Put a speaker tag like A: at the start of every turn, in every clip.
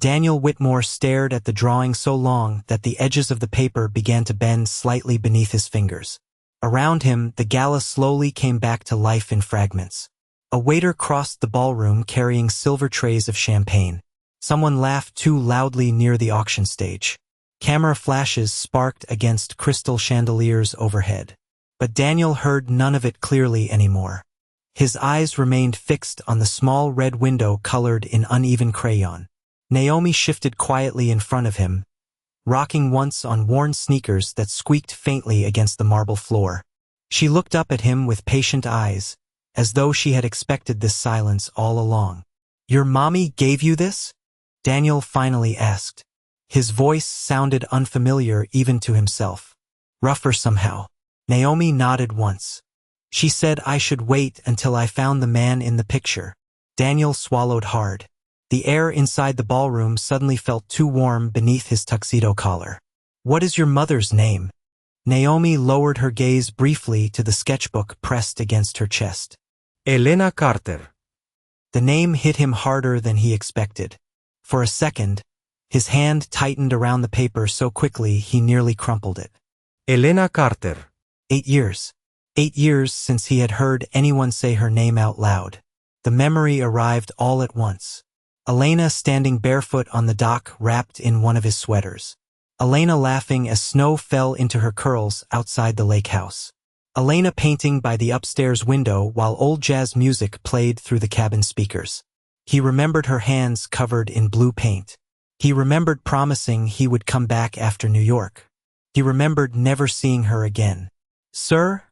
A: Daniel Whitmore stared at the drawing so long that the edges of the paper began to bend slightly beneath his fingers. Around him, the gala slowly came back to life in fragments. A waiter crossed the ballroom carrying silver trays of champagne. Someone laughed too loudly near the auction stage. Camera flashes sparked against crystal chandeliers overhead. But Daniel heard none of it clearly anymore. His eyes remained fixed on the small red window colored in uneven crayon. Naomi shifted quietly in front of him, rocking once on worn sneakers that squeaked faintly against the marble floor. She looked up at him with patient eyes, as though she had expected this silence all along. "Your mommy gave you this?" Daniel finally asked. His voice sounded unfamiliar even to himself. Rougher somehow. Naomi nodded once. "She said I should wait until I found the man in the picture." Daniel swallowed hard. The air inside the ballroom suddenly felt too warm beneath his tuxedo collar. "What is your mother's name?" Naomi lowered her gaze briefly to the sketchbook pressed against her chest.
B: Elena Carter.
A: The name hit him harder than he expected. For a second, his hand tightened around the paper so quickly he nearly crumpled it.
B: Elena Carter.
A: 8 years. 8 years since he had heard anyone say her name out loud. The memory arrived all at once. Elena standing barefoot on the dock wrapped in one of his sweaters. Elena laughing as snow fell into her curls outside the lake house. Elena painting by the upstairs window while old jazz music played through the cabin speakers. He remembered her hands covered in blue paint. He remembered promising he would come back after New York. He remembered never seeing her again. "Sir?"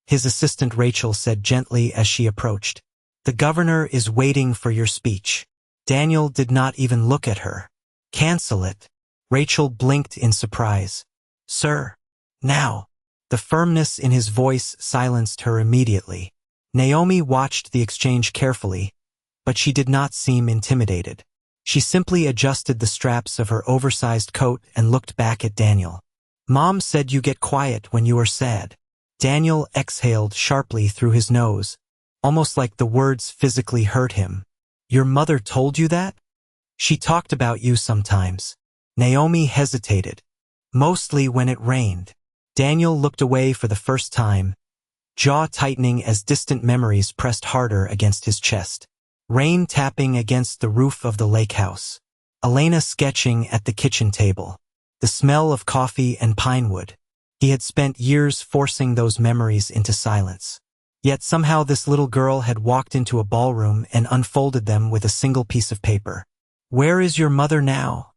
A: His assistant Rachel said gently as she approached. "The governor is waiting for your speech." Daniel did not even look at her. "Cancel it." Rachel blinked in surprise. "Sir, now." The firmness in his voice silenced her immediately. Naomi watched the exchange carefully, but she did not seem intimidated. She simply adjusted the straps of her oversized coat and looked back at Daniel. "Mom said you get quiet when you are sad." Daniel exhaled sharply through his nose, almost like the words physically hurt him. "Your mother told you that?" "She talked about you sometimes." Naomi hesitated. "Mostly when it rained." Daniel looked away for the first time, jaw tightening as distant memories pressed harder against his chest. Rain tapping against the roof of the lake house. Elena sketching at the kitchen table. The smell of coffee and pine wood. He had spent years forcing those memories into silence. Yet somehow this little girl had walked into a ballroom and unfolded them with a single piece of paper. "Where is your mother now?"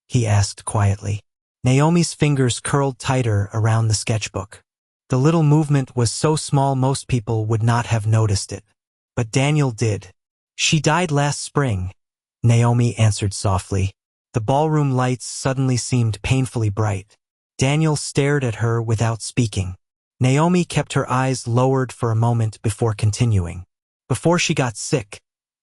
A: he asked quietly. Naomi's fingers curled tighter around the sketchbook. The little movement was so small most people would not have noticed it. But Daniel did. "She died last spring," Naomi answered softly. The ballroom lights suddenly seemed painfully bright. Daniel stared at her without speaking. Naomi kept her eyes lowered for a moment before continuing. "Before she got sick,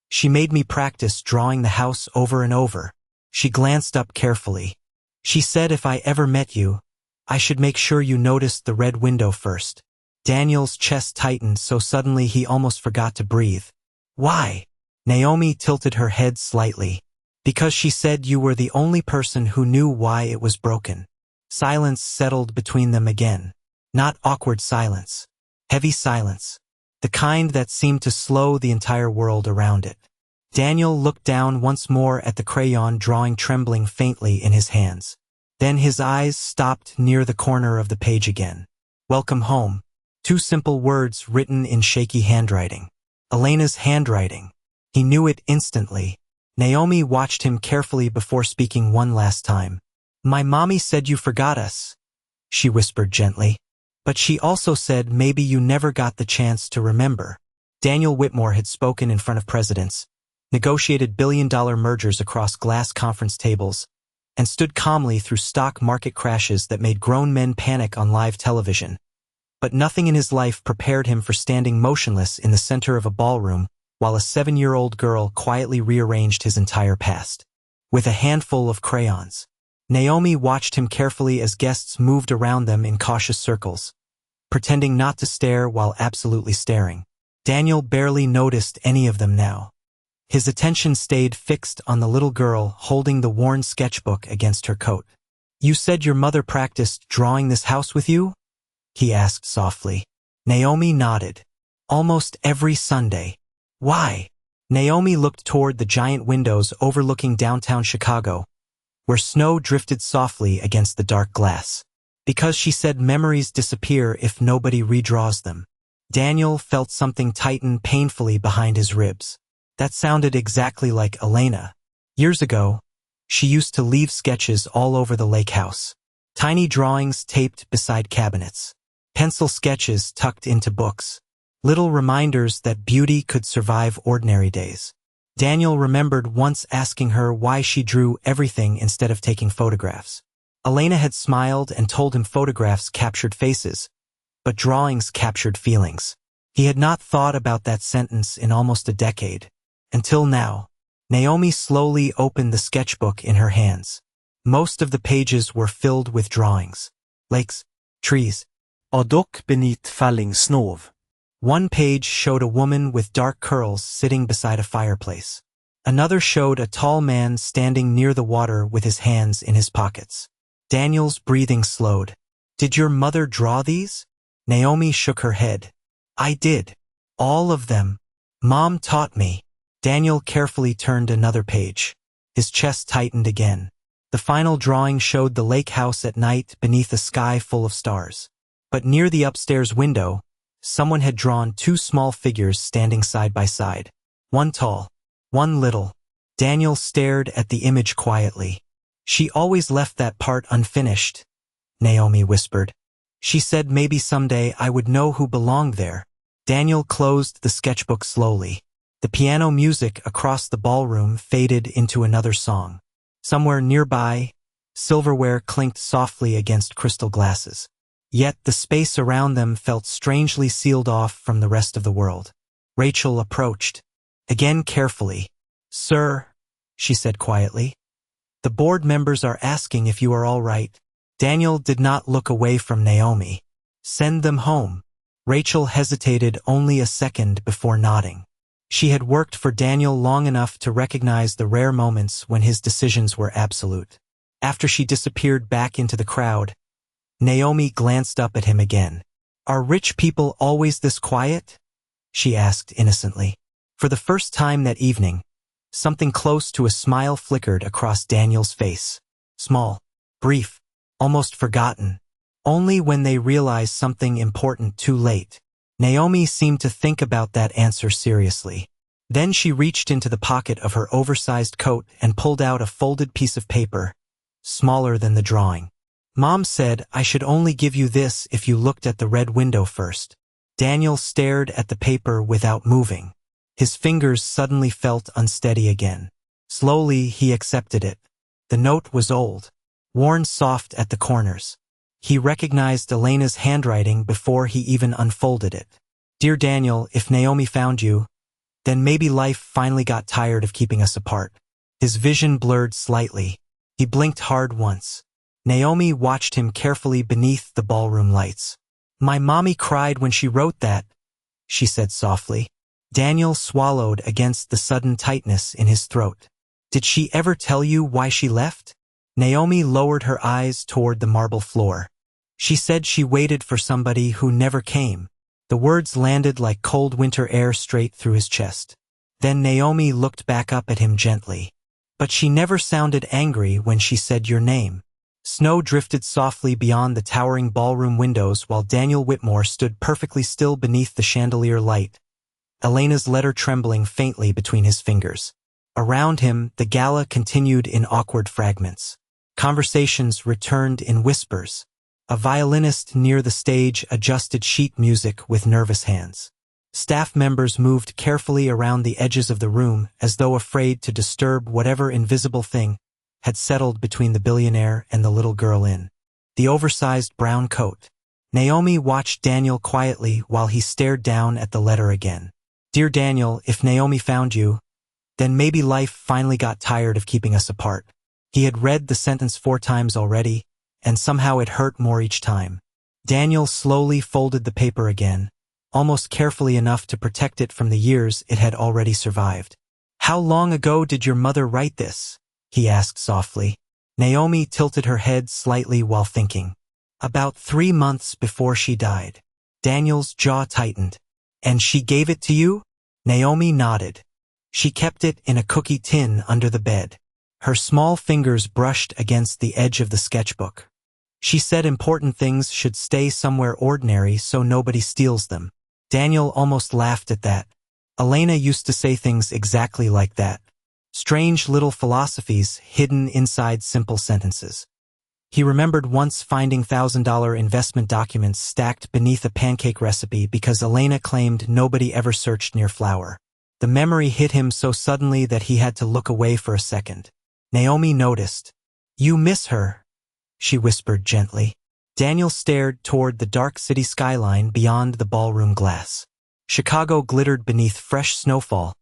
A: she made me practice drawing the house over and over." She glanced up carefully. "She said if I ever met you, I should make sure you noticed the red window first." Daniel's chest tightened so suddenly he almost forgot to breathe. "Why?" Naomi tilted her head slightly. "Because she said you were the only person who knew why it was broken." Silence settled between them again. Not awkward silence. Heavy silence. The kind that seemed to slow the entire world around it. Daniel looked down once more at the crayon drawing trembling faintly in his hands. Then his eyes stopped near the corner of the page again. "Welcome home." 2 simple words written in shaky handwriting. Elena's handwriting. He knew it instantly. Naomi watched him carefully before speaking one last time. "My mommy said you forgot us," she whispered gently. "But she also said maybe you never got the chance to remember." Daniel Whitmore had spoken in front of presidents, negotiated billion-dollar mergers across glass conference tables, and stood calmly through stock market crashes that made grown men panic on live television. But nothing in his life prepared him for standing motionless in the center of a ballroom while a 7-year-old girl quietly rearranged his entire past. With a handful of crayons. Naomi watched him carefully as guests moved around them in cautious circles, pretending not to stare while absolutely staring. Daniel barely noticed any of them now. His attention stayed fixed on the little girl holding the worn sketchbook against her coat. "You said your mother practiced drawing this house with you?" he asked softly. Naomi nodded. "Almost every Sunday." "Why?" Naomi looked toward the giant windows overlooking downtown Chicago, where snow drifted softly against the dark glass. "Because," she said, "memories disappear if nobody redraws them." Daniel felt something tighten painfully behind his ribs. That sounded exactly like Elena. Years ago, she used to leave sketches all over the lake house. Tiny drawings taped beside cabinets. Pencil sketches tucked into books. Little reminders that beauty could survive ordinary days. Daniel remembered once asking her why she drew everything instead of taking photographs. Elena had smiled and told him photographs captured faces, but drawings captured feelings. He had not thought about that sentence in almost a decade. Until now. Naomi slowly opened the sketchbook in her hands. Most of the pages were filled with drawings. Lakes, trees.
B: Och dock beneath falling snov.
A: One page showed a woman with dark curls sitting beside a fireplace. Another showed a tall man standing near the water with his hands in his pockets. Daniel's breathing slowed. "Did your mother draw these?" Naomi shook her head. "I did. All of them. Mom taught me." Daniel carefully turned another page. His chest tightened again. The final drawing showed the lake house at night beneath a sky full of stars. But near the upstairs window, someone had drawn two small figures standing side by side. One tall, one little. Daniel stared at the image quietly. "She always left that part unfinished," Naomi whispered. "She said maybe someday I would know who belonged there." Daniel closed the sketchbook slowly. The piano music across the ballroom faded into another song. Somewhere nearby, silverware clinked softly against crystal glasses. Yet the space around them felt strangely sealed off from the rest of the world. Rachel approached. Again carefully. "Sir," she said quietly, "the board members are asking if you are all right." Daniel did not look away from Naomi. "Send them home." Rachel hesitated only a second before nodding. She had worked for Daniel long enough to recognize the rare moments when his decisions were absolute. After she disappeared back into the crowd, Naomi glanced up at him again. "Are rich people always this quiet?" she asked innocently. For the first time that evening, something close to a smile flickered across Daniel's face. Small, brief, almost forgotten. Only when they realized something important too late. Naomi seemed to think about that answer seriously. Then she reached into the pocket of her oversized coat and pulled out a folded piece of paper, smaller than the drawing. "Mom said I should only give you this if you looked at the red window first." Daniel stared at the paper without moving. His fingers suddenly felt unsteady again. Slowly, he accepted it. The note was old, worn soft at the corners. He recognized Elena's handwriting before he even unfolded it. "Dear Daniel, if Naomi found you, then maybe life finally got tired of keeping us apart." His vision blurred slightly. He blinked hard once. Naomi watched him carefully beneath the ballroom lights. "My mommy cried when she wrote that," she said softly. Daniel swallowed against the sudden tightness in his throat. "Did she ever tell you why she left?" Naomi lowered her eyes toward the marble floor. "She said she waited for somebody who never came." The words landed like cold winter air straight through his chest. Then Naomi looked back up at him gently. "But she never sounded angry when she said your name." Snow drifted softly beyond the towering ballroom windows while Daniel Whitmore stood perfectly still beneath the chandelier light, Elena's letter trembling faintly between his fingers. Around him, the gala continued in awkward fragments. Conversations returned in whispers. A violinist near the stage adjusted sheet music with nervous hands. Staff members moved carefully around the edges of the room as though afraid to disturb whatever invisible thing had settled between the billionaire and the little girl in the oversized brown coat. Naomi watched Daniel quietly while he stared down at the letter again. "Dear Daniel, if Naomi found you, then maybe life finally got tired of keeping us apart." He had read the sentence 4 times already, and somehow it hurt more each time. Daniel slowly folded the paper again, almost carefully enough to protect it from the years it had already survived. How long ago did your mother write this? He asked softly. Naomi tilted her head slightly while thinking. About 3 months before she died. Daniel's jaw tightened. And she gave it to you? Naomi nodded. She kept it in a cookie tin under the bed. Her small fingers brushed against the edge of the sketchbook. She said important things should stay somewhere ordinary so nobody steals them. Daniel almost laughed at that. Elena used to say things exactly like that. Strange little philosophies hidden inside simple sentences. He remembered once finding $1,000 investment documents stacked beneath a pancake recipe because Elena claimed nobody ever searched near flour. The memory hit him so suddenly that he had to look away for a second. Naomi noticed. You miss her, she whispered gently. Daniel stared toward the dark city skyline beyond the ballroom glass. Chicago glittered beneath fresh snowfall,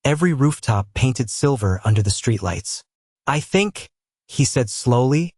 A: every rooftop painted silver under the streetlights. I think, he said slowly,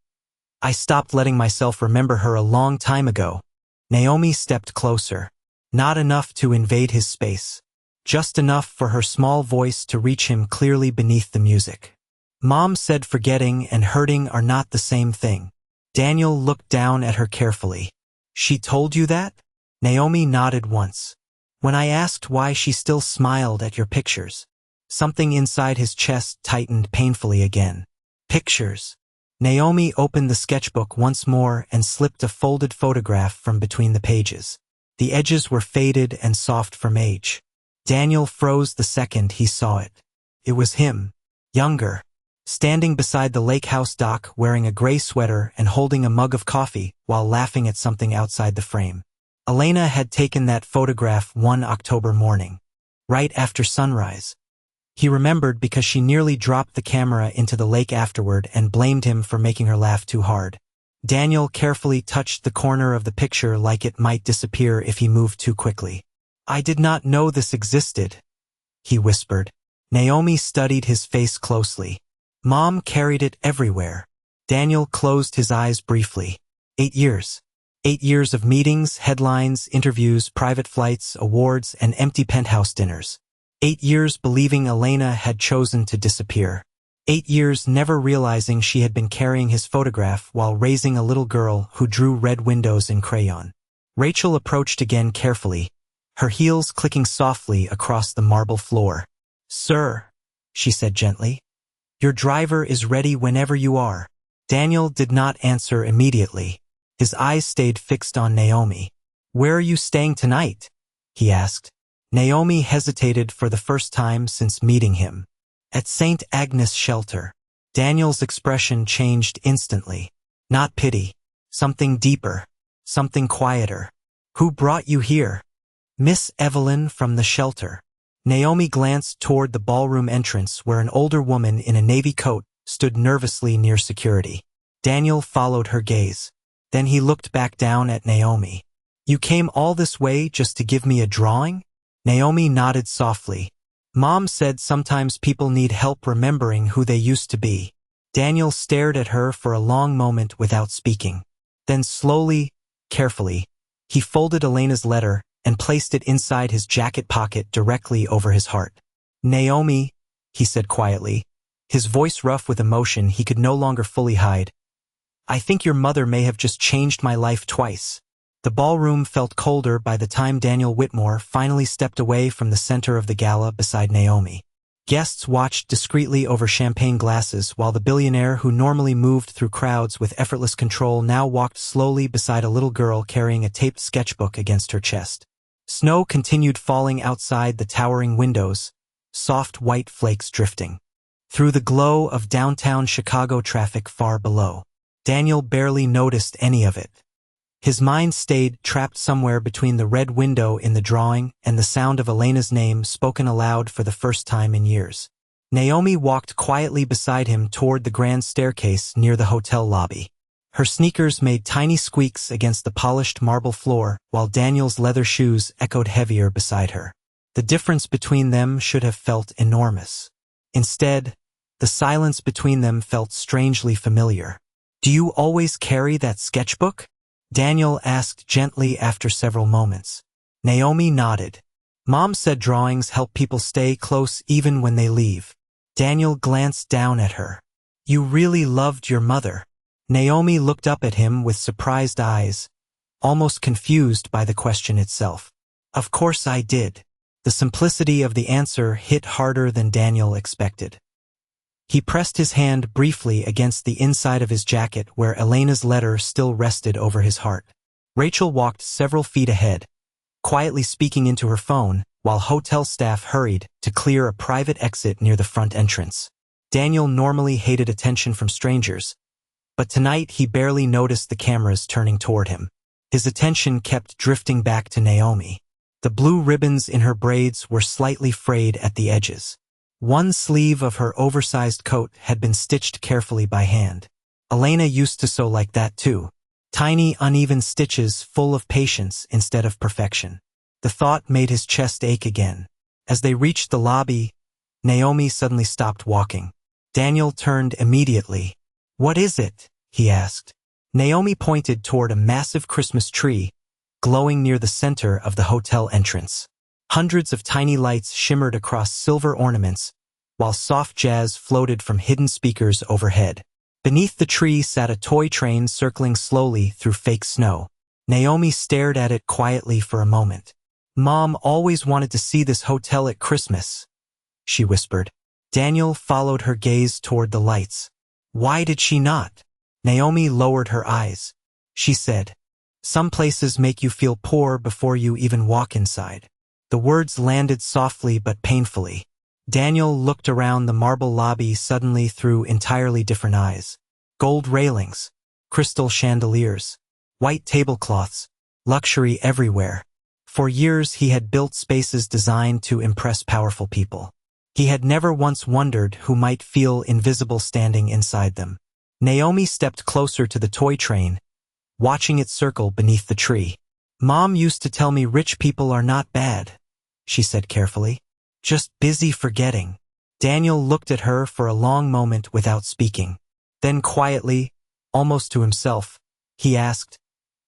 A: I stopped letting myself remember her a long time ago. Naomi stepped closer. Not enough to invade his space. Just enough for her small voice to reach him clearly beneath the music. Mom said forgetting and hurting are not the same thing. Daniel looked down at her carefully. She told you that? Naomi nodded once. When I asked why, she still smiled at your pictures. Something inside his chest tightened painfully again. Pictures. Naomi opened the sketchbook once more and slipped a folded photograph from between the pages. The edges were faded and soft from age. Daniel froze the second he saw it. It was him, younger, standing beside the lake house dock wearing a gray sweater and holding a mug of coffee while laughing at something outside the frame. Elena had taken that photograph one October morning, right after sunrise. He remembered because she nearly dropped the camera into the lake afterward and blamed him for making her laugh too hard. Daniel carefully touched the corner of the picture like it might disappear if he moved too quickly. I did not know this existed, he whispered. Naomi studied his face closely. Mom carried it everywhere. Daniel closed his eyes briefly. 8 years. 8 years of meetings, headlines, interviews, private flights, awards, and empty penthouse dinners. 8 years believing Elena had chosen to disappear. 8 years never realizing she had been carrying his photograph while raising a little girl who drew red windows in crayon. Rachel approached again carefully, her heels clicking softly across the marble floor. Sir, she said gently, your driver is ready whenever you are. Daniel did not answer immediately. His eyes stayed fixed on Naomi. Where are you staying tonight? He asked. Naomi hesitated for the first time since meeting him. At St. Agnes Shelter. Daniel's expression changed instantly. Not pity. Something deeper. Something quieter. Who brought you here? Miss Evelyn from the shelter. Naomi glanced toward the ballroom entrance where an older woman in a navy coat stood nervously near security. Daniel followed her gaze. Then he looked back down at Naomi. You came all this way just to give me a drawing? Naomi nodded softly. Mom said sometimes people need help remembering who they used to be. Daniel stared at her for a long moment without speaking. Then slowly, carefully, he folded Elena's letter and placed it inside his jacket pocket directly over his heart. Naomi, he said quietly, his voice rough with emotion he could no longer fully hide. I think your mother may have just changed my life twice. The ballroom felt colder by the time Daniel Whitmore finally stepped away from the center of the gala beside Naomi. Guests watched discreetly over champagne glasses while the billionaire who normally moved through crowds with effortless control now walked slowly beside a little girl carrying a taped sketchbook against her chest. Snow continued falling outside the towering windows, soft white flakes drifting through the glow of downtown Chicago traffic far below. Daniel barely noticed any of it. His mind stayed trapped somewhere between the red window in the drawing and the sound of Elena's name spoken aloud for the first time in years. Naomi walked quietly beside him toward the grand staircase near the hotel lobby. Her sneakers made tiny squeaks against the polished marble floor, while Daniel's leather shoes echoed heavier beside her. The difference between them should have felt enormous. Instead, the silence between them felt strangely familiar. Do you always carry that sketchbook? Daniel asked gently after several moments. Naomi nodded. Mom said drawings help people stay close even when they leave. Daniel glanced down at her. You really loved your mother. Naomi looked up at him with surprised eyes, almost confused by the question itself. Of course I did. The simplicity of the answer hit harder than Daniel expected. He pressed his hand briefly against the inside of his jacket where Elena's letter still rested over his heart. Rachel walked several feet ahead, quietly speaking into her phone, while hotel staff hurried to clear a private exit near the front entrance. Daniel normally hated attention from strangers, but tonight he barely noticed the cameras turning toward him. His attention kept drifting back to Naomi. The blue ribbons in her braids were slightly frayed at the edges. One sleeve of her oversized coat had been stitched carefully by hand. Elena used to sew like that too. Tiny, uneven stitches full of patience instead of perfection. The thought made his chest ache again. As they reached the lobby, Naomi suddenly stopped walking. Daniel turned immediately. What is it? He asked. Naomi pointed toward a massive Christmas tree, glowing near the center of the hotel entrance. Hundreds of tiny lights shimmered across silver ornaments, while soft jazz floated from hidden speakers overhead. Beneath the tree sat a toy train circling slowly through fake snow. Naomi stared at it quietly for a moment. Mom always wanted to see this hotel at Christmas, she whispered. Daniel followed her gaze toward the lights. Why did she not? Naomi lowered her eyes. She said, some places make you feel poor before you even walk inside. The words landed softly but painfully. Daniel looked around the marble lobby suddenly through entirely different eyes. Gold railings, crystal chandeliers, white tablecloths, luxury everywhere. For years he had built spaces designed to impress powerful people. He had never once wondered who might feel invisible standing inside them. Naomi stepped closer to the toy train, watching it circle beneath the tree. Mom used to tell me rich people are not bad, she said carefully. Just busy forgetting. Daniel looked at her for a long moment without speaking. Then quietly, almost to himself, he asked,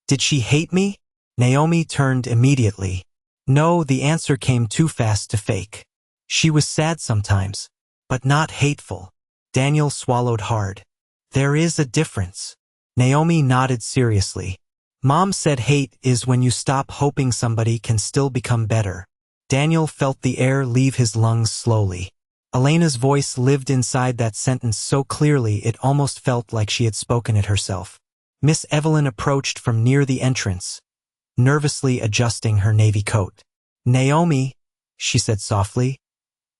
A: did she hate me? Naomi turned immediately. No, the answer came too fast to fake. She was sad sometimes, but not hateful. Daniel swallowed hard. There is a difference. Naomi nodded seriously. Mom said hate is when you stop hoping somebody can still become better. Daniel felt the air leave his lungs slowly. Elena's voice lived inside that sentence so clearly it almost felt like she had spoken it herself. Miss Evelyn approached from near the entrance, nervously adjusting her navy coat. Naomi, she said softly.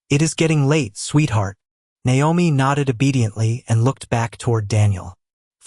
A: It is getting late, sweetheart. Naomi nodded obediently and looked back toward Daniel.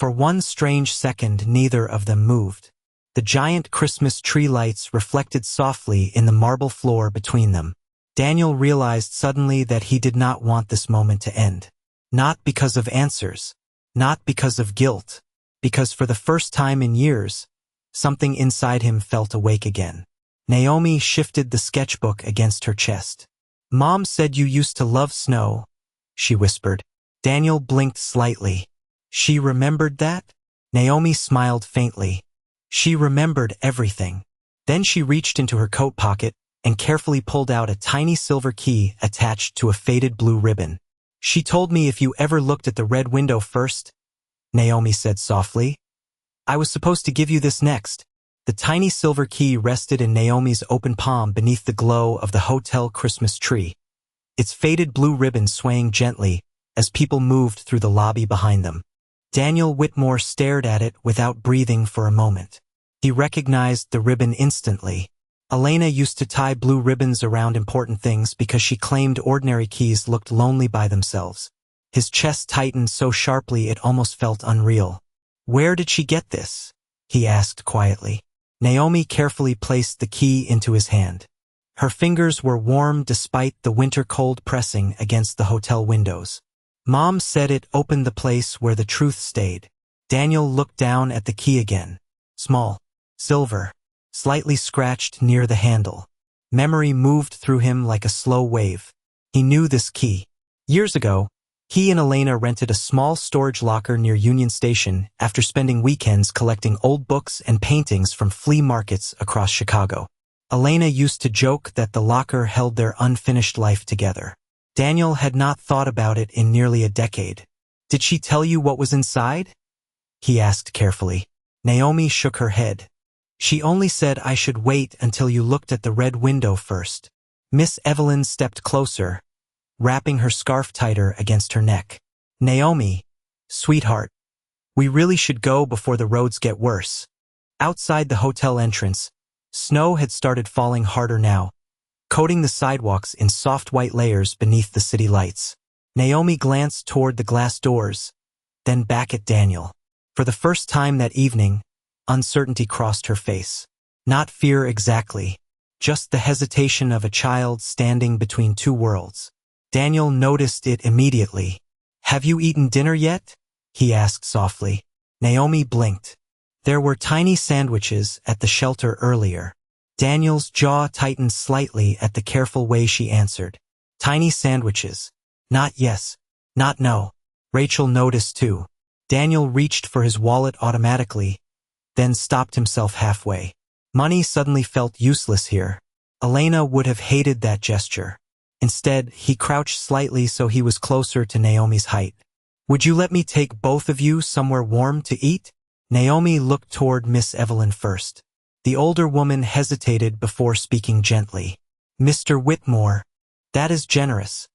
A: For one strange second, neither of them moved. The giant Christmas tree lights reflected softly in the marble floor between them. Daniel realized suddenly that he did not want this moment to end. Not because of answers, not because of guilt, because for the first time in years, something inside him felt awake again. Naomi shifted the sketchbook against her chest. Mom said you used to love snow, she whispered. Daniel blinked slightly. She remembered that? Naomi smiled faintly. She remembered everything. Then she reached into her coat pocket and carefully pulled out a tiny silver key attached to a faded blue ribbon. She told me if you ever looked at the red window first, Naomi said softly. I was supposed to give you this next. The tiny silver key rested in Naomi's open palm beneath the glow of the hotel Christmas tree, its faded blue ribbon swaying gently as people moved through the lobby behind them. Daniel Whitmore stared at it without breathing for a moment. He recognized the ribbon instantly. Elena used to tie blue ribbons around important things because she claimed ordinary keys looked lonely by themselves. His chest tightened so sharply it almost felt unreal. Where did she get this? He asked quietly. Naomi carefully placed the key into his hand. Her fingers were warm despite the winter cold pressing against the hotel windows. Mom said it opened the place where the truth stayed. Daniel looked down at the key again. Small, silver, slightly scratched near the handle. Memory moved through him like a slow wave. He knew this key. Years ago, he and Elena rented a small storage locker near Union Station after spending weekends collecting old books and paintings from flea markets across Chicago. Elena used to joke that the locker held their unfinished life together. Daniel had not thought about it in nearly a decade. Did she tell you what was inside? He asked carefully. Naomi shook her head. She only said I should wait until you looked at the red window first. Miss Evelyn stepped closer, wrapping her scarf tighter against her neck. Naomi, sweetheart, we really should go before the roads get worse. Outside the hotel entrance, snow had started falling harder now, coating the sidewalks in soft white layers beneath the city lights. Naomi glanced toward the glass doors, then back at Daniel. For the first time that evening, uncertainty crossed her face. Not fear exactly, just the hesitation of a child standing between two worlds. Daniel noticed it immediately. Have you eaten dinner yet? He asked softly. Naomi blinked. There were tiny sandwiches at the shelter earlier. Daniel's jaw tightened slightly at the careful way she answered. Tiny sandwiches. Not yes, not no. Rachel noticed too. Daniel reached for his wallet automatically, then stopped himself halfway. Money suddenly felt useless here. Elena would have hated that gesture. Instead, he crouched slightly so he was closer to Naomi's height. Would you let me take both of you somewhere warm to eat? Naomi looked toward Miss Evelyn first. The older woman hesitated before speaking gently. Mr. Whitmore, that is generous.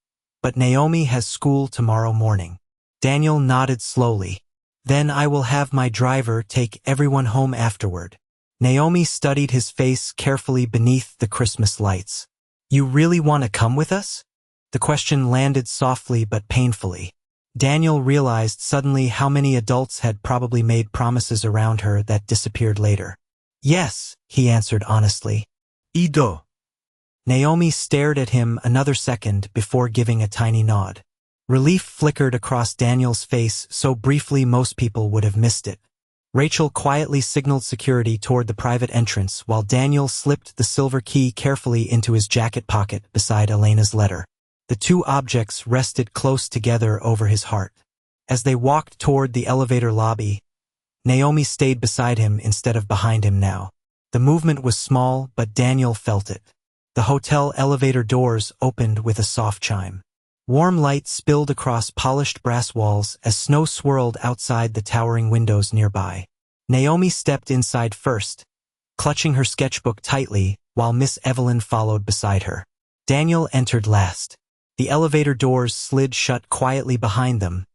A: But Naomi has school tomorrow morning. Daniel nodded slowly. Then I will have my driver take everyone home afterward. Naomi studied his face carefully beneath the Christmas lights. You really want to come with us? The question landed softly but painfully. Daniel realized suddenly how many adults had probably made promises around her that disappeared later. Yes, he answered honestly. Ido. Naomi stared at him another second before giving a tiny nod. Relief flickered across Daniel's face so briefly most people would have missed it. Rachel quietly signaled security toward the private entrance while Daniel slipped the silver key carefully into his jacket pocket beside Elena's letter. The two objects rested close together over his heart. As they walked toward the elevator lobby, Naomi stayed beside him instead of behind him now. The movement was small, but Daniel felt it. The hotel elevator doors opened with a soft chime. Warm light spilled across polished brass walls as snow swirled outside the towering windows nearby. Naomi stepped inside first, clutching her sketchbook tightly while Miss Evelyn followed beside her. Daniel entered last. The elevator doors slid shut quietly behind them,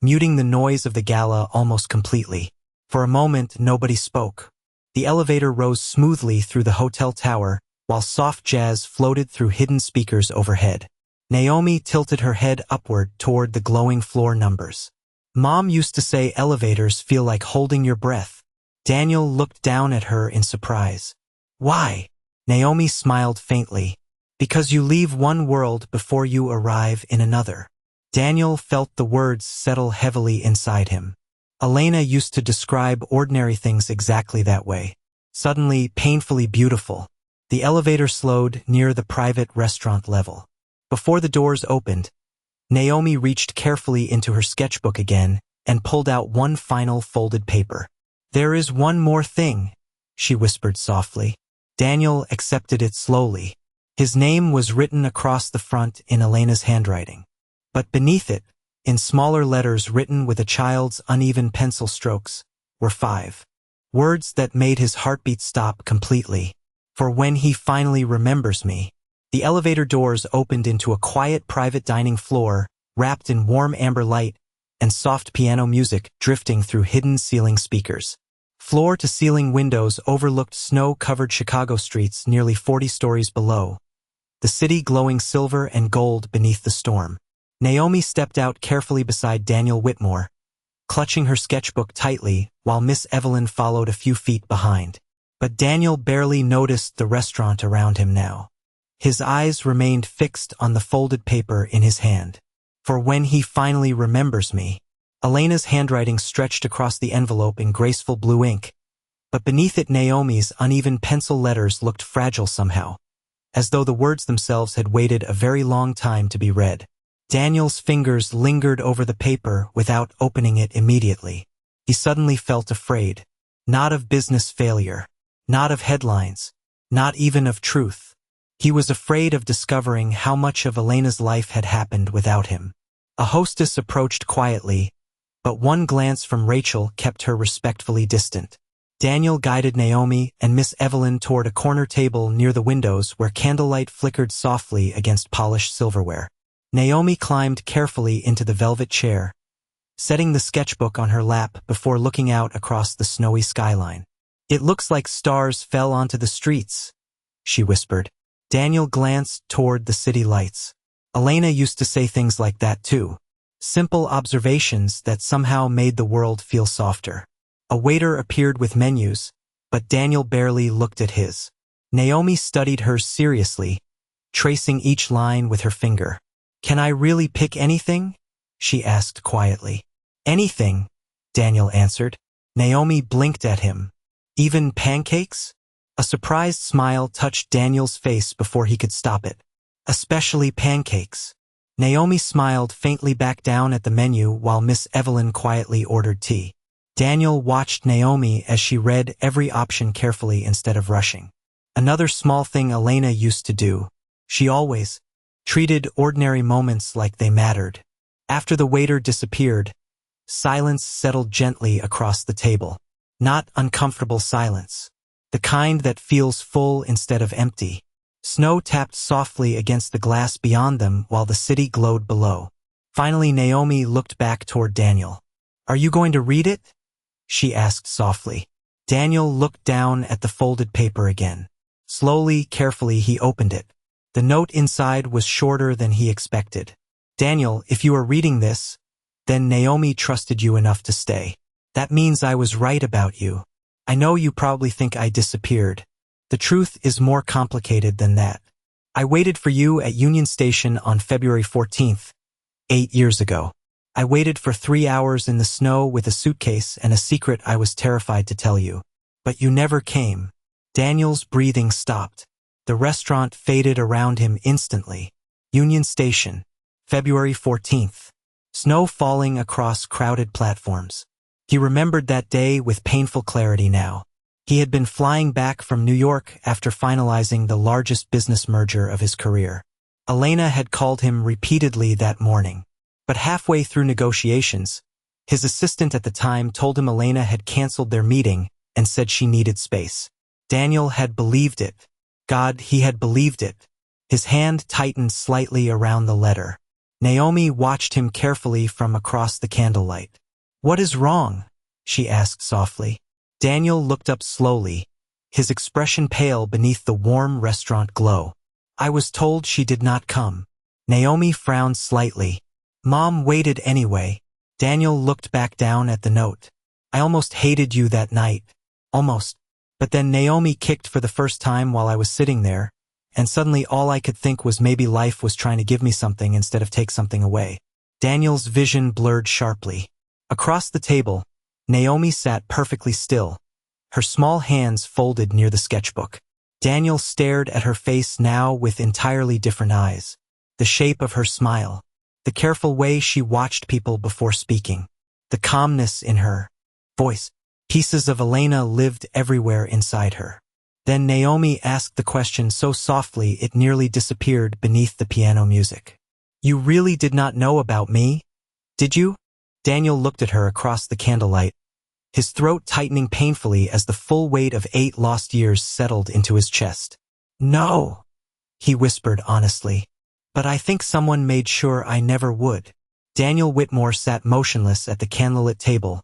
A: muting the noise of the gala almost completely. For a moment, nobody spoke. The elevator rose smoothly through the hotel tower, while soft jazz floated through hidden speakers overhead. Naomi tilted her head upward toward the glowing floor numbers. Mom used to say elevators feel like holding your breath. Daniel looked down at her in surprise. Why? Naomi smiled faintly. Because you leave one world before you arrive in another. Daniel felt the words settle heavily inside him. Elena used to describe ordinary things exactly that way. Suddenly, painfully beautiful. The elevator slowed near the private restaurant level. Before the doors opened, Naomi reached carefully into her sketchbook again and pulled out one final folded paper. There is one more thing, she whispered softly. Daniel accepted it slowly. His name was written across the front in Elena's handwriting. But beneath it, in smaller letters written with a child's uneven pencil strokes, were 5 words that made his heartbeat stop completely. For when he finally remembers me. The elevator doors opened into a quiet private dining floor, wrapped in warm amber light and soft piano music drifting through hidden ceiling speakers. Floor-to-ceiling windows overlooked snow-covered Chicago streets nearly 40 stories below, the city glowing silver and gold beneath the storm. Naomi stepped out carefully beside Daniel Whitmore, clutching her sketchbook tightly while Miss Evelyn followed a few feet behind. But Daniel barely noticed the restaurant around him now. His eyes remained fixed on the folded paper in his hand. For when he finally remembers me. Elena's handwriting stretched across the envelope in graceful blue ink, but beneath it Naomi's uneven pencil letters looked fragile somehow, as though the words themselves had waited a very long time to be read. Daniel's fingers lingered over the paper without opening it immediately. He suddenly felt afraid. Not of business failure. Not of headlines. not even of truth. He was afraid of discovering how much of Elena's life had happened without him. A hostess approached quietly, but one glance from Rachel kept her respectfully distant. Daniel guided Naomi and Miss Evelyn toward a corner table near the windows where candlelight flickered softly against polished silverware. Naomi climbed carefully into the velvet chair, setting the sketchbook on her lap before looking out across the snowy skyline. "It looks like stars fell onto the streets," she whispered. Daniel glanced toward the city lights. Elena used to say things like that too. Simple observations that somehow made the world feel softer. A waiter appeared with menus, but Daniel barely looked at his. Naomi studied hers seriously, tracing each line with her finger. "Can I really pick anything?" she asked quietly. "Anything," Daniel answered. Naomi blinked at him. "Even pancakes?" A surprised smile touched Daniel's face before he could stop it. "Especially pancakes." Naomi smiled faintly back down at the menu while Miss Evelyn quietly ordered tea. Daniel watched Naomi as she read every option carefully instead of rushing. Another small thing Elena used to do. She always treated ordinary moments like they mattered. After the waiter disappeared, silence settled gently across the table. Not uncomfortable silence. The kind that feels full instead of empty. Snow tapped softly against the glass beyond them while the city glowed below. Finally, Naomi looked back toward Daniel. "Are you going to read it?" she asked softly. Daniel looked down at the folded paper again. Slowly, carefully, he opened it. The note inside was shorter than he expected. "Daniel, if you are reading this, then Naomi trusted you enough to stay. That means I was right about you. I know you probably think I disappeared. The truth is more complicated than that. I waited for you at Union Station on February 14th, 8 years ago. I waited for 3 hours in the snow with a suitcase and a secret I was terrified to tell you. But you never came." Daniel's breathing stopped. The restaurant faded around him instantly. Union Station, February 14th. Snow falling across crowded platforms. He remembered that day with painful clarity now. He had been flying back from New York after finalizing the largest business merger of his career. Elena had called him repeatedly that morning. But halfway through negotiations, his assistant at the time told him Elena had canceled their meeting and said she needed space. Daniel had believed it. God, he had believed it. His hand tightened slightly around the letter. Naomi watched him carefully from across the candlelight. "What is wrong?" she asked softly. Daniel looked up slowly, his expression pale beneath the warm restaurant glow. "I was told she did not come." Naomi frowned slightly. "Mom waited anyway." Daniel looked back down at the note. "I almost hated you that night. Almost. But then Naomi kicked for the first time while I was sitting there, and suddenly all I could think was maybe life was trying to give me something instead of take something away." Daniel's vision blurred sharply. Across the table, Naomi sat perfectly still, her small hands folded near the sketchbook. Daniel stared at her face now with entirely different eyes. The shape of her smile. The careful way she watched people before speaking. The calmness in her voice. Pieces of Elena lived everywhere inside her. Then Naomi asked the question so softly it nearly disappeared beneath the piano music. "You really did not know about me, did you?" Daniel looked at her across the candlelight, his throat tightening painfully as the full weight of 8 lost years settled into his chest. "No," he whispered honestly. "But I think someone made sure I never would." Daniel Whitmore sat motionless at the candlelit table,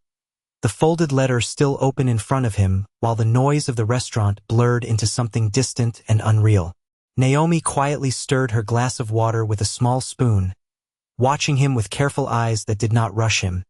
A: the folded letter still open in front of him while the noise of the restaurant blurred into something distant and unreal. Naomi quietly stirred her glass of water with a small spoon, watching him with careful eyes that did not rush him,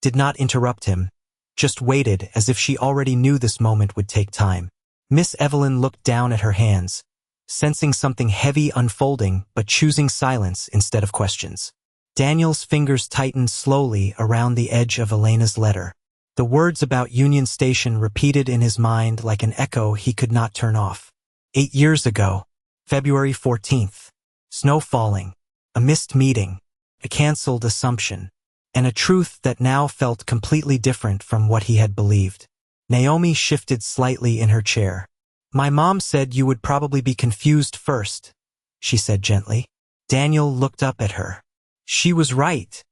A: did not interrupt him, just waited as if she already knew this moment would take time. Miss Evelyn looked down at her hands, sensing something heavy unfolding but choosing silence instead of questions. Daniel's fingers tightened slowly around the edge of Elena's letter. The words about Union Station repeated in his mind like an echo he could not turn off. 8 years ago, February 14th. Snow falling. A missed meeting. A cancelled assumption. And a truth that now felt completely different from what he had believed. Naomi shifted slightly in her chair. My mom said you would probably be confused first, she said gently. Daniel looked up at her. She was right,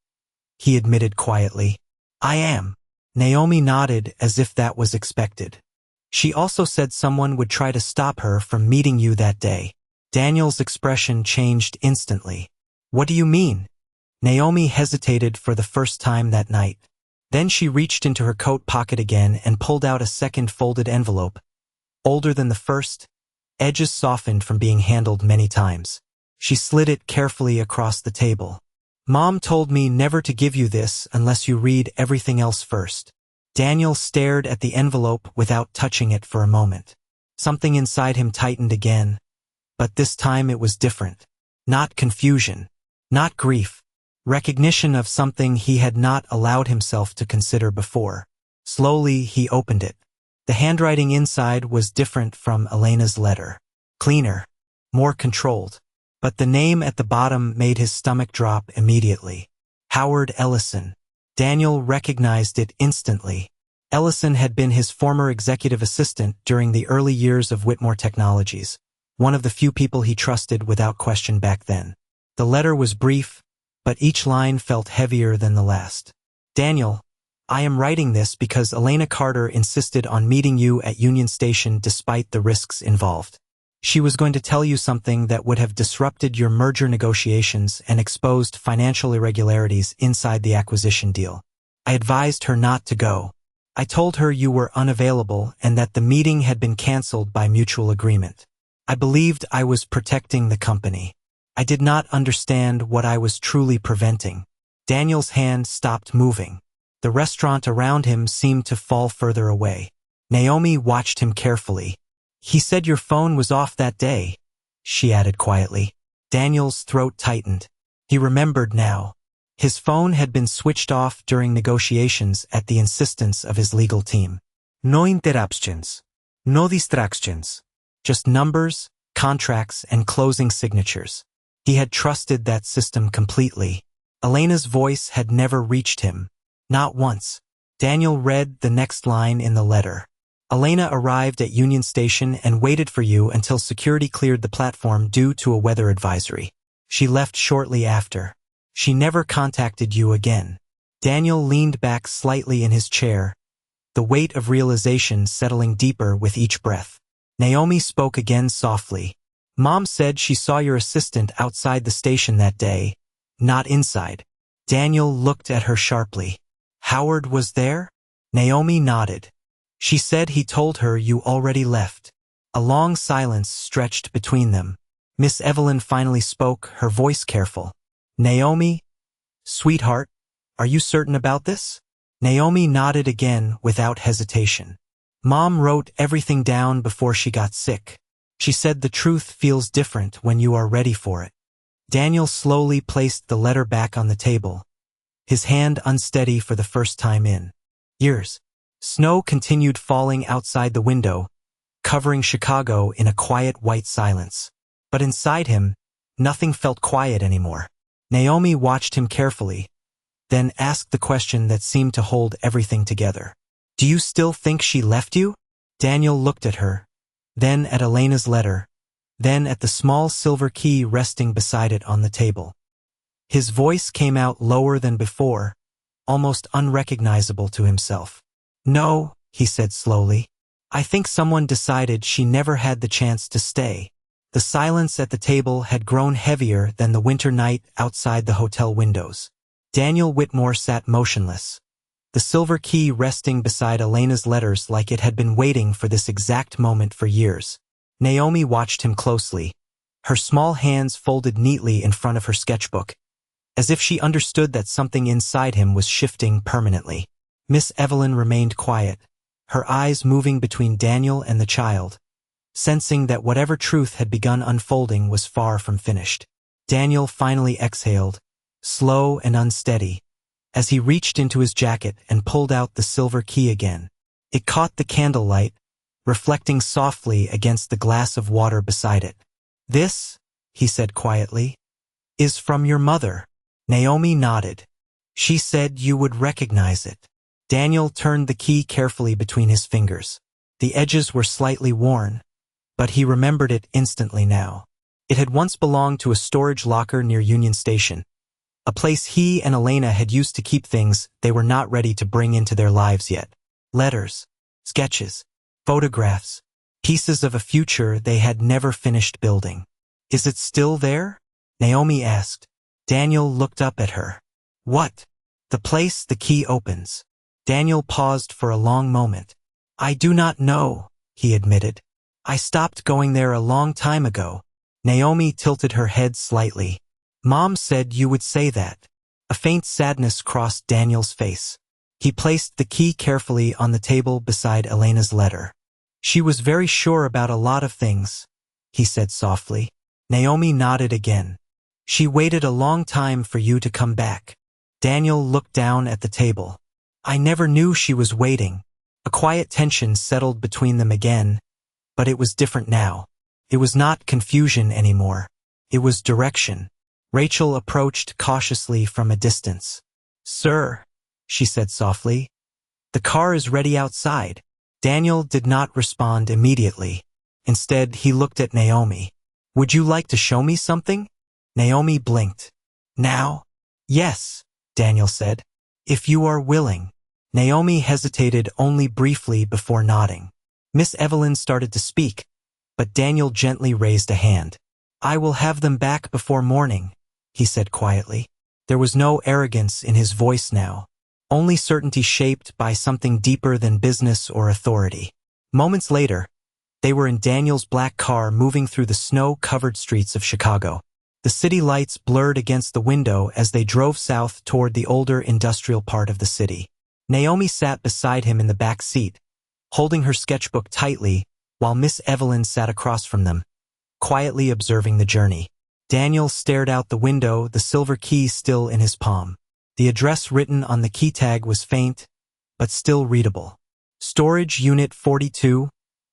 A: he admitted quietly. I am. Naomi nodded as if that was expected. She also said someone would try to stop her from meeting you that day. Daniel's expression changed instantly. What do you mean? Naomi hesitated for the first time that night. Then she reached into her coat pocket again and pulled out a second folded envelope. Older than the first, edges softened from being handled many times. She slid it carefully across the table. Mom told me never to give you this unless you read everything else first. Daniel stared at the envelope without touching it for a moment. Something inside him tightened again, but this time it was different. Not confusion, not grief. Recognition of something he had not allowed himself to consider before. Slowly, he opened it. The handwriting inside was different from Elena's letter. Cleaner, more controlled. But the name at the bottom made his stomach drop immediately. Howard Ellison. Daniel recognized it instantly. Ellison had been his former executive assistant during the early years of Whitmore Technologies, one of the few people he trusted without question back then. The letter was brief, but each line felt heavier than the last. Daniel, I am writing this because Elena Carter insisted on meeting you at Union Station despite the risks involved. She was going to tell you something that would have disrupted your merger negotiations and exposed financial irregularities inside the acquisition deal. I advised her not to go. I told her you were unavailable and that the meeting had been canceled by mutual agreement. I believed I was protecting the company. I did not understand what I was truly preventing. Daniel's hand stopped moving. The restaurant around him seemed to fall further away. Naomi watched him carefully. He said your phone was off that day, she added quietly. Daniel's throat tightened. He remembered now. His phone had been switched off during negotiations at the insistence of his legal team. No interruptions. No distractions. Just numbers, contracts, and closing signatures. He had trusted that system completely. Elena's voice had never reached him. Not once. Daniel read the next line in the letter. Elena arrived at Union Station and waited for you until security cleared the platform due to a weather advisory. She left shortly after. She never contacted you again. Daniel leaned back slightly in his chair, the weight of realization settling deeper with each breath. Naomi spoke again softly. Mom said she saw your assistant outside the station that day, not inside. Daniel looked at her sharply. Howard was there? Naomi nodded. She said he told her you already left. A long silence stretched between them. Miss Evelyn finally spoke, her voice careful. Naomi? Sweetheart, are you certain about this? Naomi nodded again without hesitation. Mom wrote everything down before she got sick. She said the truth feels different when you are ready for it. Daniel slowly placed the letter back on the table, his hand unsteady for the first time in years. Snow continued falling outside the window, covering Chicago in a quiet white silence. But inside him, nothing felt quiet anymore. Naomi watched him carefully, then asked the question that seemed to hold everything together. Do you still think she left you? Daniel looked at her, then at Elena's letter, then at the small silver key resting beside it on the table. His voice came out lower than before, almost unrecognizable to himself. No, he said slowly. I think someone decided she never had the chance to stay. The silence at the table had grown heavier than the winter night outside the hotel windows. Daniel Whitmore sat motionless, the silver key resting beside Elena's letters like it had been waiting for this exact moment for years. Naomi watched him closely, her small hands folded neatly in front of her sketchbook, as if she understood that something inside him was shifting permanently. Miss Evelyn remained quiet, her eyes moving between Daniel and the child, sensing that whatever truth had begun unfolding was far from finished. Daniel finally exhaled, slow and unsteady, as he reached into his jacket and pulled out the silver key again. It caught the candlelight, reflecting softly against the glass of water beside it. This, he said quietly, is from your mother. Naomi nodded. She said you would recognize it. Daniel turned the key carefully between his fingers. The edges were slightly worn, but he remembered it instantly now. It had once belonged to a storage locker near Union Station, a place he and Elena had used to keep things they were not ready to bring into their lives yet. Letters, sketches, photographs, pieces of a future they had never finished building. Is it still there? Naomi asked. Daniel looked up at her. What? The place the key opens. Daniel paused for a long moment. I do not know, he admitted. I stopped going there a long time ago. Naomi tilted her head slightly. Mom said you would say that. A faint sadness crossed Daniel's face. He placed the key carefully on the table beside Elena's letter. She was very sure about a lot of things, he said softly. Naomi nodded again. She waited a long time for you to come back. Daniel looked down at the table. I never knew she was waiting. A quiet tension settled between them again, but it was different now. It was not confusion anymore. It was direction. Rachel approached cautiously from a distance. Sir, she said softly, the car is ready outside. Daniel did not respond immediately. Instead, he looked at Naomi. Would you like to show me something? Naomi blinked. Now? Yes, Daniel said. If you are willing. Naomi hesitated only briefly before nodding. Miss Evelyn started to speak, but Daniel gently raised a hand. I will have them back before morning, he said quietly. There was no arrogance in his voice now, only certainty shaped by something deeper than business or authority. Moments later, they were in Daniel's black car moving through the snow-covered streets of Chicago. The city lights blurred against the window as they drove south toward the older industrial part of the city. Naomi sat beside him in the back seat, holding her sketchbook tightly, while Miss Evelyn sat across from them, quietly observing the journey. Daniel stared out the window, the silver key still in his palm. The address written on the key tag was faint, but still readable. Storage Unit 42,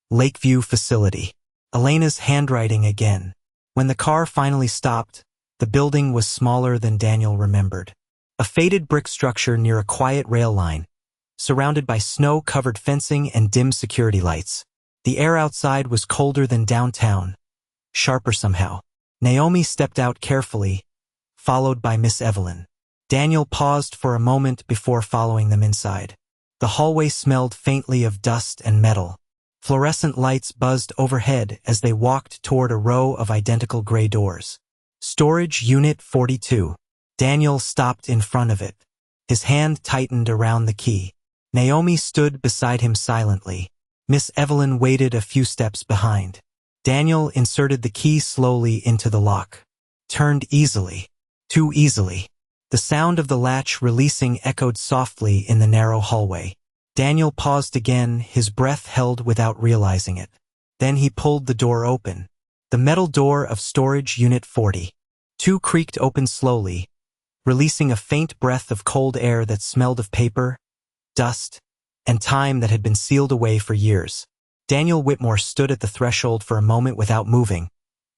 A: Lakeview Facility. Elena's handwriting again. When the car finally stopped, the building was smaller than Daniel remembered. A faded brick structure near a quiet rail line, surrounded by snow-covered fencing and dim security lights. The air outside was colder than downtown, sharper somehow. Naomi stepped out carefully, followed by Miss Evelyn. Daniel paused for a moment before following them inside. The hallway smelled faintly of dust and metal. Fluorescent lights buzzed overhead as they walked toward a row of identical gray doors. Storage Unit 42. Daniel stopped in front of it. His hand tightened around the key. Naomi stood beside him silently. Miss Evelyn waited a few steps behind. Daniel inserted the key slowly into the lock. Turned easily. Too easily. The sound of the latch releasing echoed softly in the narrow hallway. Daniel paused again, his breath held without realizing it. Then he pulled the door open. The metal door of Storage Unit 40. Two creaked open slowly, releasing a faint breath of cold air that smelled of paper, dust, and time that had been sealed away for years. Daniel Whitmore stood at the threshold for a moment without moving,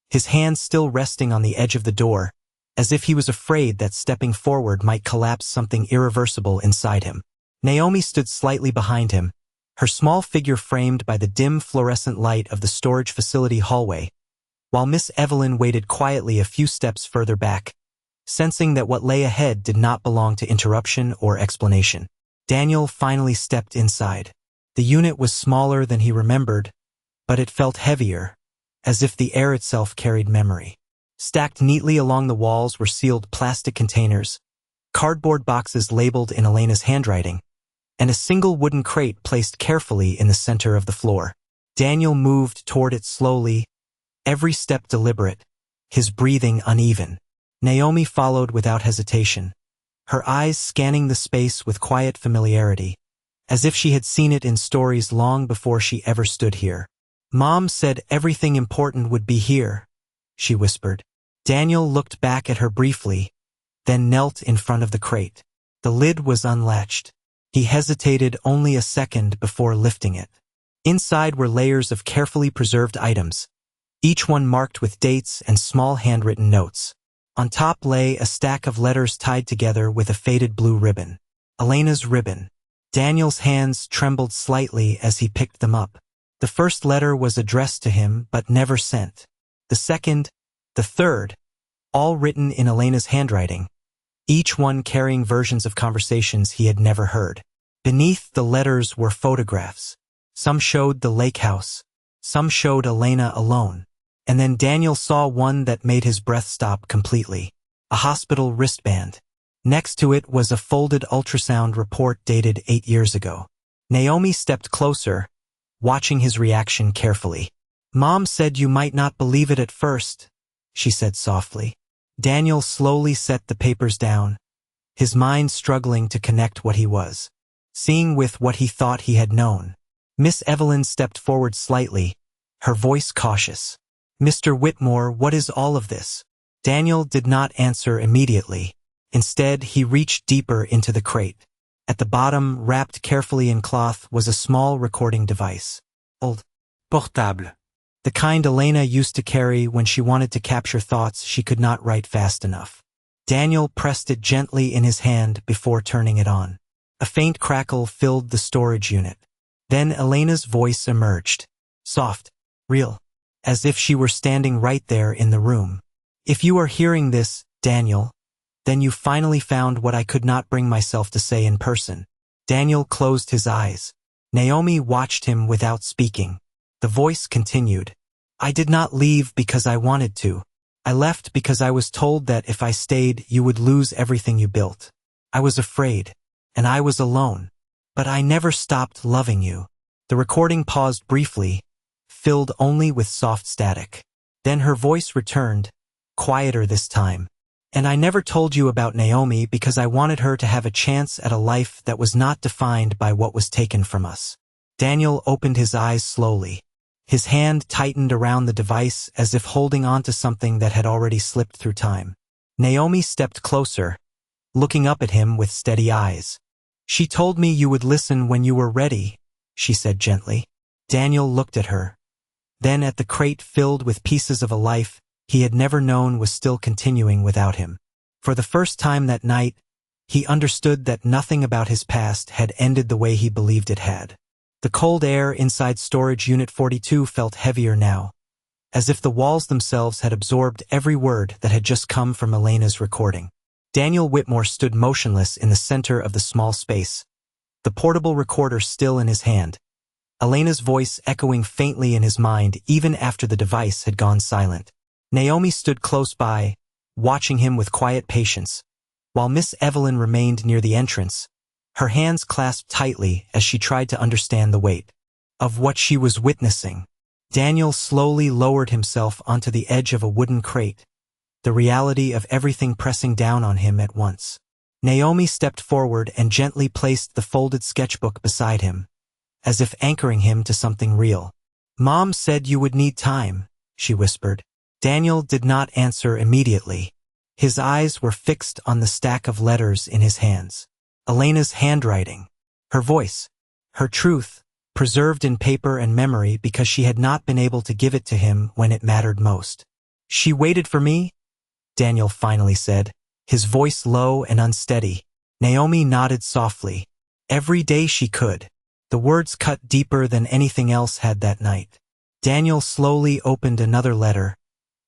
A: his hands still resting on the edge of the door, as if he was afraid that stepping forward might collapse something irreversible inside him. Naomi stood slightly behind him, her small figure framed by the dim fluorescent light of the storage facility hallway, while Miss Evelyn waited quietly a few steps further back, sensing that what lay ahead did not belong to interruption or explanation. Daniel finally stepped inside. The unit was smaller than he remembered, but it felt heavier, as if the air itself carried memory. Stacked neatly along the walls were sealed plastic containers, cardboard boxes labeled in Elena's handwriting, and a single wooden crate placed carefully in the center of the floor. Daniel moved toward it slowly, every step deliberate, his breathing uneven. Naomi followed without hesitation, her eyes scanning the space with quiet familiarity, as if she had seen it in stories long before she ever stood here. Mom said everything important would be here, she whispered. Daniel looked back at her briefly, then knelt in front of the crate. The lid was unlatched. He hesitated only a second before lifting it. Inside were layers of carefully preserved items, each one marked with dates and small handwritten notes. On top lay a stack of letters tied together with a faded blue ribbon. Elena's ribbon. Daniel's hands trembled slightly as he picked them up. The first letter was addressed to him but never sent. The second, the third, all written in Elena's handwriting, each one carrying versions of conversations he had never heard. Beneath the letters were photographs. Some showed the lake house, some showed Elena alone. And then Daniel saw one that made his breath stop completely. A hospital wristband. Next to it was a folded ultrasound report dated 8 years ago. Naomi stepped closer, watching his reaction carefully. "Mom said you might not believe it at first," she said softly. Daniel slowly set the papers down, his mind struggling to connect what he was seeing with what he thought he had known. Miss Evelyn stepped forward slightly, her voice cautious. "Mr. Whitmore, what is all of this?" Daniel did not answer immediately. Instead, he reached deeper into the crate. At the bottom, wrapped carefully in cloth, was a small recording device. Old
B: Portable.
A: The kind Elena used to carry when she wanted to capture thoughts she could not write fast enough. Daniel pressed it gently in his hand before turning it on. A faint crackle filled the storage unit. Then Elena's voice emerged. Soft, real, as if she were standing right there in the room. "If you are hearing this, Daniel, then you finally found what I could not bring myself to say in person." Daniel closed his eyes. Naomi watched him without speaking. The voice continued. "I did not leave because I wanted to. I left because I was told that if I stayed, you would lose everything you built. I was afraid, and I was alone. But I never stopped loving you." The recording paused briefly, filled only with soft static. Then her voice returned, quieter this time. "And I never told you about Naomi because I wanted her to have a chance at a life that was not defined by what was taken from us." Daniel opened his eyes slowly. His hand tightened around the device as if holding on to something that had already slipped through time. Naomi stepped closer, looking up at him with steady eyes. "She told me you would listen when you were ready," she said gently. Daniel looked at her, then at the crate filled with pieces of a life he had never known was still continuing without him. For the first time that night, he understood that nothing about his past had ended the way he believed it had. The cold air inside storage unit 42 felt heavier now, as if the walls themselves had absorbed every word that had just come from Elena's recording. Daniel Whitmore stood motionless in the center of the small space, the portable recorder still in his hand, Elena's voice echoing faintly in his mind even after the device had gone silent. Naomi stood close by, watching him with quiet patience, while Miss Evelyn remained near the entrance, her hands clasped tightly as she tried to understand the weight of what she was witnessing. Daniel slowly lowered himself onto the edge of a wooden crate, the reality of everything pressing down on him at once. Naomi stepped forward and gently placed the folded sketchbook beside him, as if anchoring him to something real. "Mom said you would need time," she whispered. Daniel did not answer immediately. His eyes were fixed on the stack of letters in his hands. Elena's handwriting, her voice, her truth, preserved in paper and memory because she had not been able to give it to him when it mattered most. "She waited for me?" Daniel finally said, his voice low and unsteady. Naomi nodded softly. "Every day she could." The words cut deeper than anything else had that night. Daniel slowly opened another letter,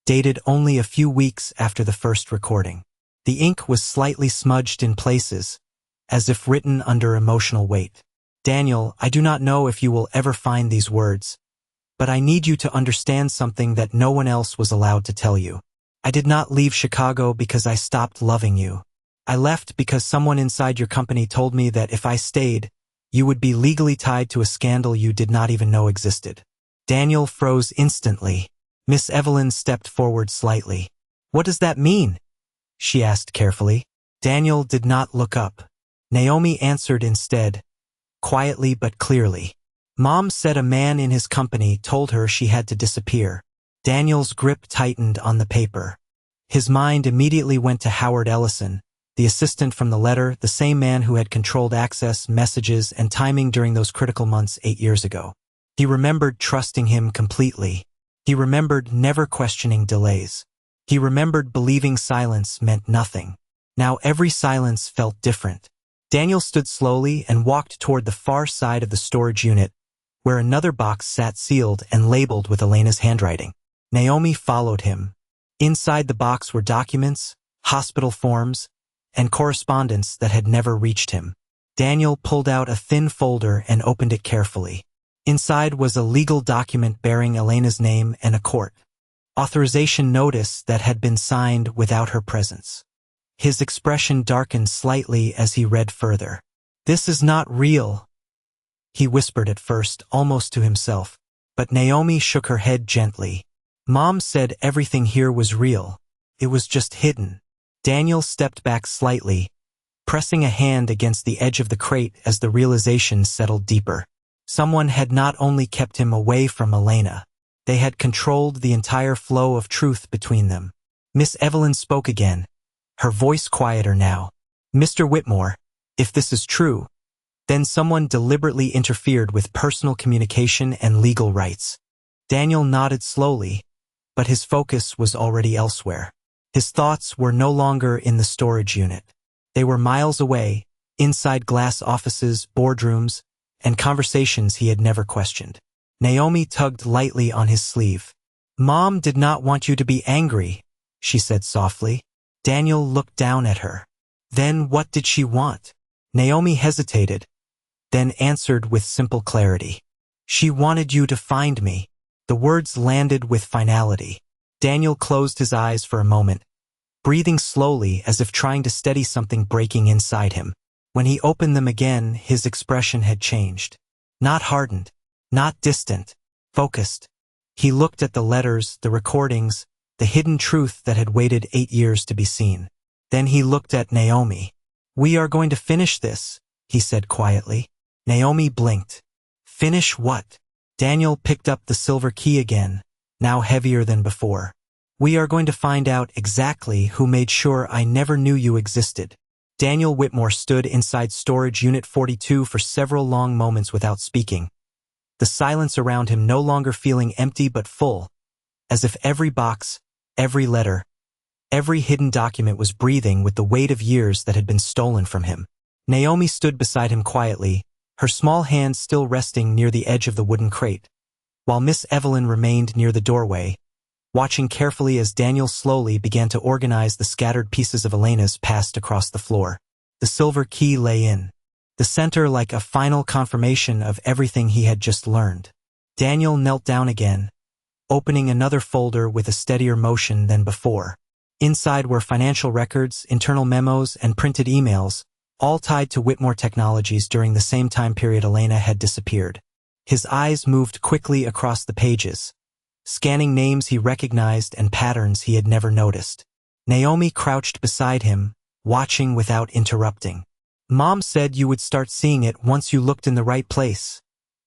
A: dated only a few weeks after the first recording. The ink was slightly smudged in places, as if written under emotional weight. "Daniel, I do not know if you will ever find these words, but I need you to understand something that no one else was allowed to tell you. I did not leave Chicago because I stopped loving you. I left because someone inside your company told me that if I stayed, you would be legally tied to a scandal you did not even know existed." Daniel froze instantly. Miss Evelyn stepped forward slightly. "What does that mean?" she asked carefully. Daniel did not look up. Naomi answered instead, quietly but clearly. "Mom said a man in his company told her she had to disappear." Daniel's grip tightened on the paper. His mind immediately went to Howard Ellison, the assistant from the letter, the same man who had controlled access, messages, and timing during those critical months 8 years ago. He remembered trusting him completely. He remembered never questioning delays. He remembered believing silence meant nothing. Now every silence felt different. Daniel stood slowly and walked toward the far side of the storage unit, where another box sat sealed and labeled with Elena's handwriting. Naomi followed him. Inside the box were documents, hospital forms, and correspondence that had never reached him. Daniel pulled out a thin folder and opened it carefully. Inside was a legal document bearing Elena's name and a court authorization notice that had been signed without her presence. His expression darkened slightly as he read further. "This is not real," he whispered at first, almost to himself, but Naomi shook her head gently. "Mom said everything here was real. It was just hidden." Daniel stepped back slightly, pressing a hand against the edge of the crate as the realization settled deeper. Someone had not only kept him away from Elena, they had controlled the entire flow of truth between them. Miss Evelyn spoke again, her voice quieter now. "Mr. Whitmore, if this is true, then someone deliberately interfered with personal communication and legal rights." Daniel nodded slowly, but his focus was already elsewhere. His thoughts were no longer in the storage unit. They were miles away, inside glass offices, boardrooms, and conversations he had never questioned. Naomi tugged lightly on his sleeve. "Mom did not want you to be angry," she said softly. Daniel looked down at her. "Then what did she want?" Naomi hesitated, then answered with simple clarity. "She wanted you to find me." The words landed with finality. Daniel closed his eyes for a moment, breathing slowly as if trying to steady something breaking inside him. When he opened them again, his expression had changed. Not hardened, not distant, focused. He looked at the letters, the recordings, the hidden truth that had waited 8 years to be seen. Then he looked at Naomi. "We are going to finish this," he said quietly. Naomi blinked. "Finish what?" Daniel picked up the silver key again, now heavier than before. "We are going to find out exactly who made sure I never knew you existed." Daniel Whitmore stood inside storage unit 42 for several long moments without speaking, the silence around him no longer feeling empty but full, as if every box, every letter, every hidden document was breathing with the weight of years that had been stolen from him. Naomi stood beside him quietly, her small hand still resting near the edge of the wooden crate, while Miss Evelyn remained near the doorway, watching carefully as Daniel slowly began to organize the scattered pieces of Elena's past across the floor. The silver key lay in the center like a final confirmation of everything he had just learned. Daniel knelt down again, opening another folder with a steadier motion than before. Inside were financial records, internal memos, and printed emails, all tied to Whitmore Technologies during the same time period Elena had disappeared. His eyes moved quickly across the pages, scanning names he recognized and patterns he had never noticed. Naomi crouched beside him, watching without interrupting. "Mom said you would start seeing it once you looked in the right place,"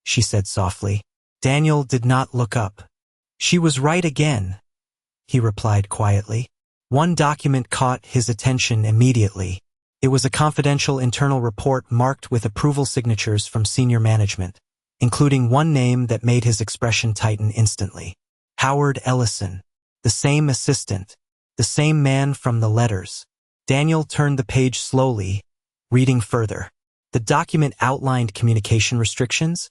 A: she said softly. Daniel did not look up. "She was right again," he replied quietly. One document caught his attention immediately. It was a confidential internal report marked with approval signatures from senior management, including one name that made his expression tighten instantly. Howard Ellison, the same assistant, the same man from the letters. Daniel turned the page slowly, reading further. The document outlined communication restrictions,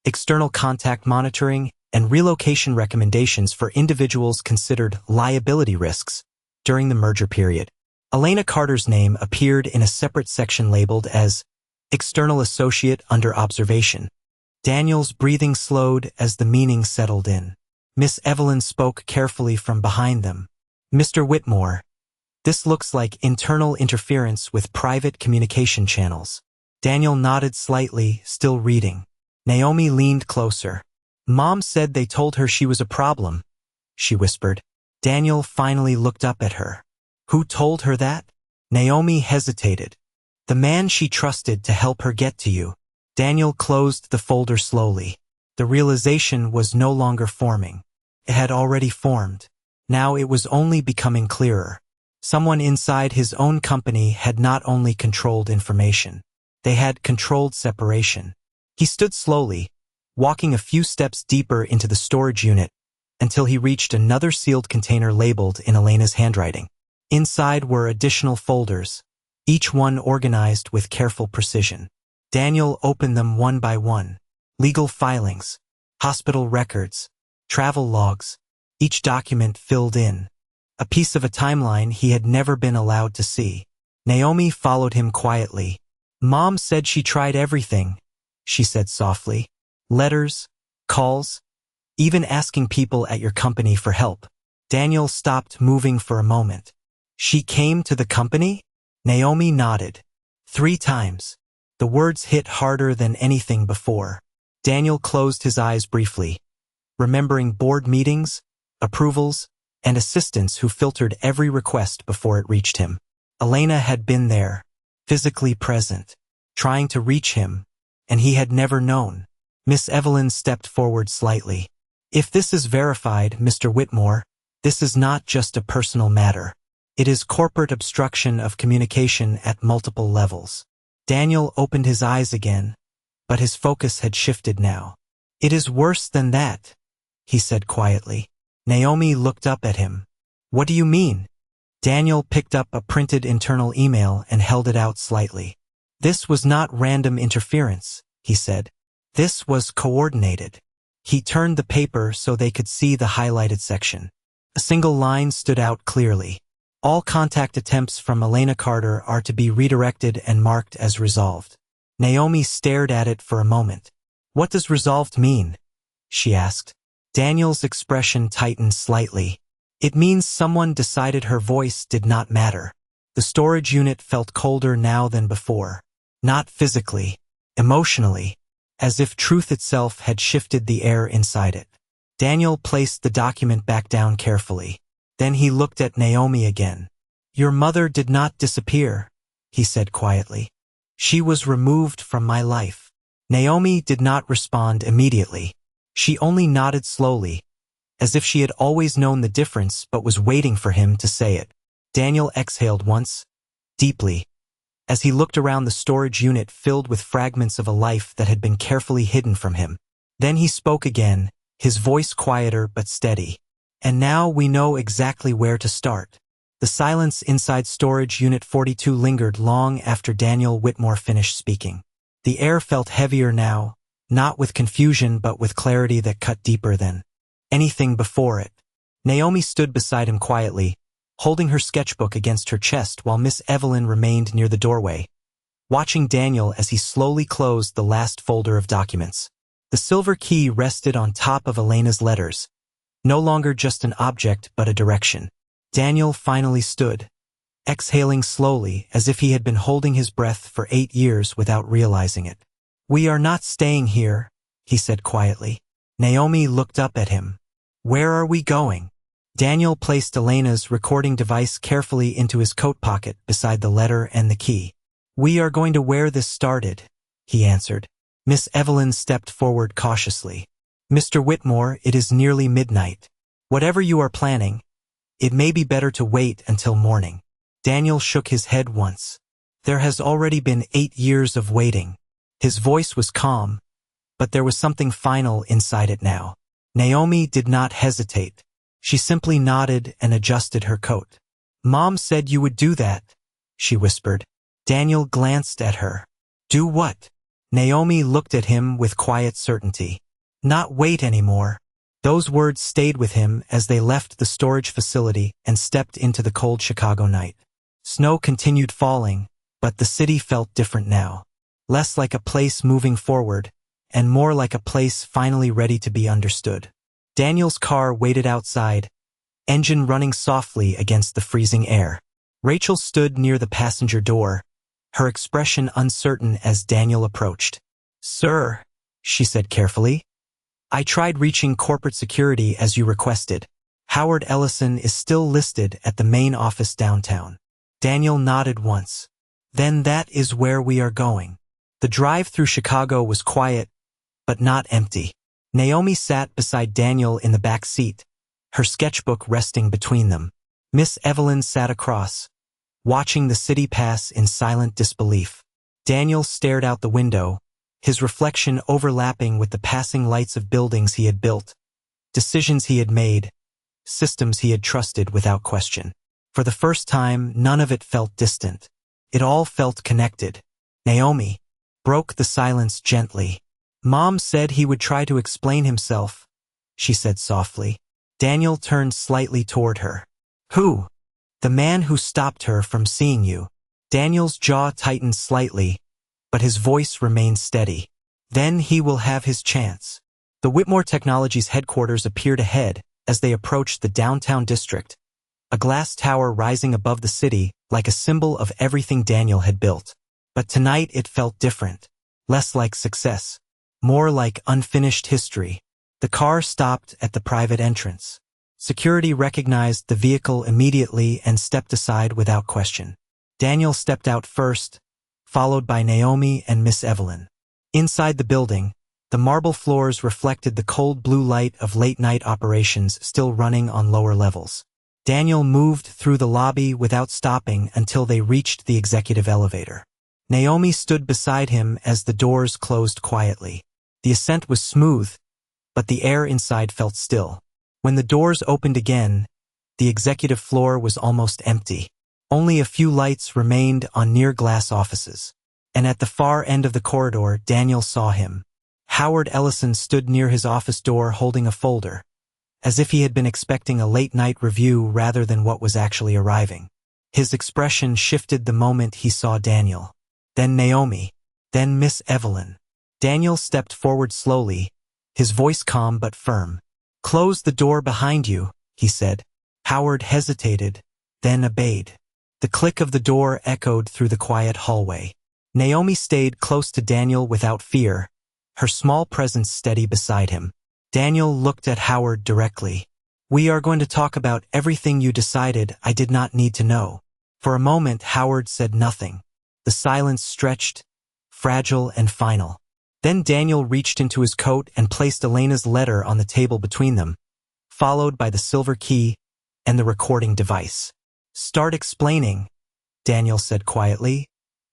A: external contact monitoring, and relocation recommendations for individuals considered liability risks during the merger period. Elena Carter's name appeared in a separate section labeled as External Associate under Observation. Daniel's breathing slowed as the meaning settled in. Miss Evelyn spoke carefully from behind them. "Mr. Whitmore, this looks like internal interference with private communication channels." Daniel nodded slightly, still reading. Naomi leaned closer. "Mom said they told her she was a problem," she whispered. Daniel finally looked up at her. "Who told her that?" Naomi hesitated. "The man she trusted to help her get to you." Daniel closed the folder slowly. The realization was no longer forming. It had already formed. Now it was only becoming clearer. Someone inside his own company had not only controlled information, they had controlled separation. He stood slowly, walking a few steps deeper into the storage unit until he reached another sealed container labeled in Elena's handwriting. Inside were additional folders, each one organized with careful precision. Daniel opened them one by one. legal filings, hospital records, travel logs, each document filled in. A piece of a timeline he had never been allowed to see. Naomi followed him quietly. Mom said she tried everything, she said softly. Letters, calls, even asking people at your company for help. Daniel stopped moving for a moment. She came to the company? Naomi nodded. 3 times. The words hit harder than anything before. Daniel closed his eyes briefly, remembering board meetings, approvals, and assistants who filtered every request before it reached him. Elena had been there, physically present, trying to reach him, and he had never known. Miss Evelyn stepped forward slightly. If this is verified, Mr. Whitmore, this is not just a personal matter. It is corporate obstruction of communication at multiple levels. Daniel opened his eyes again, but his focus had shifted now. It is worse than that, he said quietly. Naomi looked up at him. What do you mean? Daniel picked up a printed internal email and held it out slightly. This was not random interference, he said. This was coordinated. He turned the paper so they could see the highlighted section. A single line stood out clearly. All contact attempts from Elena Carter are to be redirected and marked as resolved. Naomi stared at it for a moment. What does resolved mean? She asked. Daniel's expression tightened slightly. It means someone decided her voice did not matter. The storage unit felt colder now than before. Not physically, emotionally, as if truth itself had shifted the air inside it. Daniel placed the document back down carefully. Then he looked at Naomi again. Your mother did not disappear, he said quietly. She was removed from my life. Naomi did not respond immediately. She only nodded slowly, as if she had always known the difference but was waiting for him to say it. Daniel exhaled once, deeply, as he looked around the storage unit filled with fragments of a life that had been carefully hidden from him. Then he spoke again, his voice quieter but steady. And now we know exactly where to start. The silence inside storage unit 42 lingered long after Daniel Whitmore finished speaking. The air felt heavier now, not with confusion but with clarity that cut deeper than anything before it. Naomi stood beside him quietly, holding her sketchbook against her chest while Miss Evelyn remained near the doorway, watching Daniel as he slowly closed the last folder of documents. The silver key rested on top of Elena's letters, no longer just an object but a direction. Daniel finally stood, exhaling slowly as if he had been holding his breath for 8 years without realizing it. We are not staying here, he said quietly. Naomi looked up at him. Where are we going? Daniel placed Elena's recording device carefully into his coat pocket beside the letter and the key. We are going to where this started, he answered. Miss Evelyn stepped forward cautiously. Mr. Whitmore, it is nearly midnight. Whatever you are planning, it may be better to wait until morning. Daniel shook his head once. There has already been 8 years of waiting. His voice was calm, but there was something final inside it now. Naomi did not hesitate. She simply nodded and adjusted her coat. Mom said you would do that, she whispered. Daniel glanced at her. Do what? Naomi looked at him with quiet certainty. Not wait anymore. Those words stayed with him as they left the storage facility and stepped into the cold Chicago night. Snow continued falling, but the city felt different now. Less like a place moving forward, and more like a place finally ready to be understood. Daniel's car waited outside, engine running softly against the freezing air. Rachel stood near the passenger door, her expression uncertain as Daniel approached. Sir, she said carefully, I tried reaching corporate security as you requested. Howard Ellison is still listed at the main office downtown. Daniel nodded once. Then that is where we are going. The drive through Chicago was quiet, but not empty. Naomi sat beside Daniel in the back seat, her sketchbook resting between them. Miss Evelyn sat across, watching the city pass in silent disbelief. Daniel stared out the window, his reflection overlapping with the passing lights of buildings he had built, decisions he had made, systems he had trusted without question. For the first time, none of it felt distant. It all felt connected. Naomi broke the silence gently. Mom said he would try to explain himself, she said softly. Daniel turned slightly toward her. Who? The man who stopped her from seeing you. Daniel's jaw tightened slightly, but his voice remained steady. Then he will have his chance. The Whitmore Technologies headquarters appeared ahead as they approached the downtown district, a glass tower rising above the city like a symbol of everything Daniel had built. But tonight it felt different, less like success, more like unfinished history. The car stopped at the private entrance. Security recognized the vehicle immediately and stepped aside without question. Daniel stepped out first, followed by Naomi and Miss Evelyn. Inside the building, the marble floors reflected the cold blue light of late-night operations still running on lower levels. Daniel moved through the lobby without stopping until they reached the executive elevator. Naomi stood beside him as the doors closed quietly. The ascent was smooth, but the air inside felt still. When the doors opened again, the executive floor was almost empty. Only a few lights remained on near-glass offices. And at the far end of the corridor, Daniel saw him. Howard Ellison stood near his office door holding a folder, as if he had been expecting a late-night review rather than what was actually arriving. His expression shifted the moment he saw Daniel. Then Naomi. Then Miss Evelyn. Daniel stepped forward slowly, his voice calm but firm. Close the door behind you, he said. Howard hesitated, then obeyed. The click of the door echoed through the quiet hallway. Naomi stayed close to Daniel without fear, her small presence steady beside him. Daniel looked at Howard directly. We are going to talk about everything you decided I did not need to know. For a moment, Howard said nothing. The silence stretched, fragile and final. Then Daniel reached into his coat and placed Elena's letter on the table between them, followed by the silver key and the recording device. Start explaining, Daniel said quietly.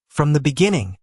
A: From the beginning.